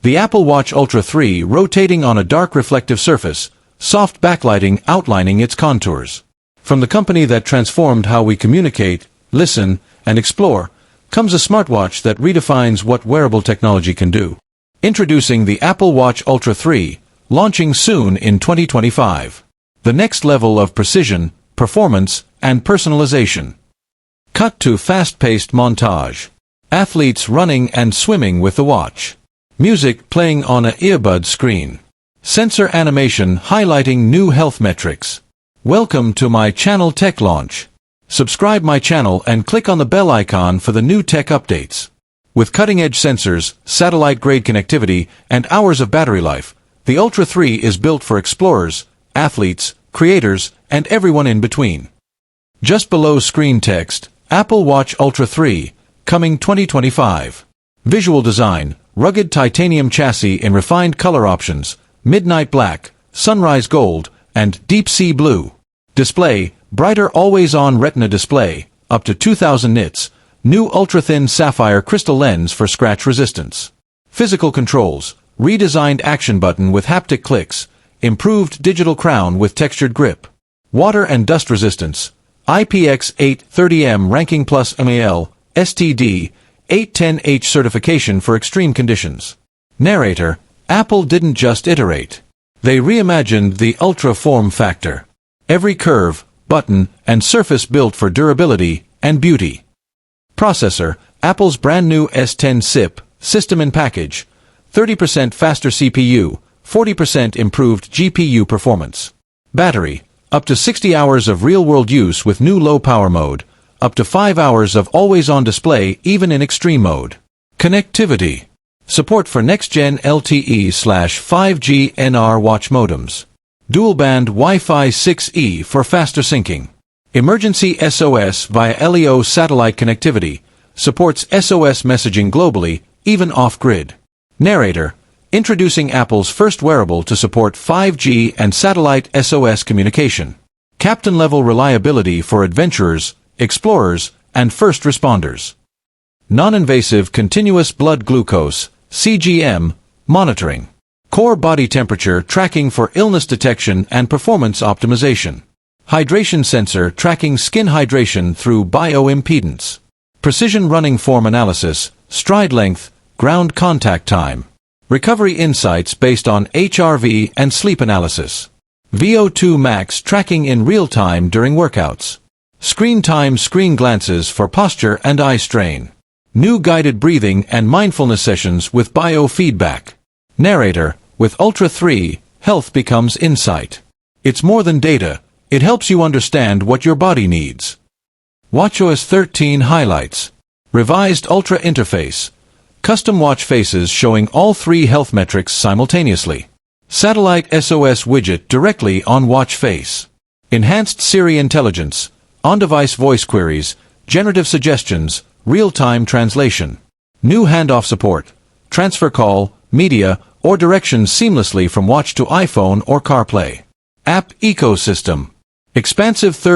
The Apple Watch Ultra 3 rotating on a dark reflective surface, soft backlighting outlining its contours. From the company that transformed how we communicate, listen, and explore, comes a smartwatch that redefines what wearable technology can do. Introducing the Apple Watch Ultra 3, launching soon in 2025. The next level of precision, performance, and personalization. Cut to fast-paced montage. Athletes running and swimming with the watch. Music playing on an earbud screen. Sensor animation highlighting new health metrics. Welcome to my channel Tech Launch. Subscribe my channel and click on the bell icon for the new tech updates. With cutting-edge sensors, satellite-grade connectivity, and hours of battery life, the Ultra 3 is built for explorers, athletes, creators, and everyone in between. Just below screen text, Apple Watch Ultra 3, coming 2025. Visual design, rugged titanium chassis in refined color options, midnight black, sunrise gold, and deep sea blue. Display, brighter always-on retina display, up to 2000 nits, new ultra-thin sapphire crystal lens for scratch resistance. Physical controls, redesigned action button with haptic clicks, improved digital crown with textured grip. Water and dust resistance, IPX830M ranking plus MAL, STD, 810H certification for extreme conditions. Narrator, Apple didn't just iterate. They reimagined the Ultra form factor. Every curve, button, and surface built for durability and beauty. Processor, Apple's brand new S10 SiP, system in package, 30% faster CPU, 40% improved GPU performance. Battery, up to 60 hours of real-world use with new low-power mode, up to 5 hours of always-on display even in extreme mode. Connectivity, support for next-gen LTE/5G NR watch modems. Dual-band Wi-Fi 6E for faster syncing. Emergency SOS via LEO satellite connectivity, supports SOS messaging globally, even off-grid. Narrator, introducing Apple's first wearable to support 5G and satellite SOS communication. Captain-level reliability for adventurers, explorers, and first responders. Non-invasive continuous blood glucose, CGM, monitoring. Core body temperature tracking for illness detection and performance optimization. Hydration sensor tracking skin hydration through bioimpedance. Precision running form analysis, stride length, ground contact time. Recovery insights based on HRV and sleep analysis. VO2 max tracking in real time during workouts. Screen time screen glances for posture and eye strain. New guided breathing and mindfulness sessions with biofeedback. Narrator, with Ultra 3, health becomes insight. It's more than data, it helps you understand what your body needs. WatchOS 13 highlights. Revised Ultra interface. Custom watch faces showing all 3 health metrics simultaneously. Satellite SOS widget directly on watch face. Enhanced Siri intelligence, on-device voice queries, generative suggestions, real-time translation. New handoff support, transfer call, media, or directions seamlessly from watch to iPhone or CarPlay. App ecosystem. Expansive third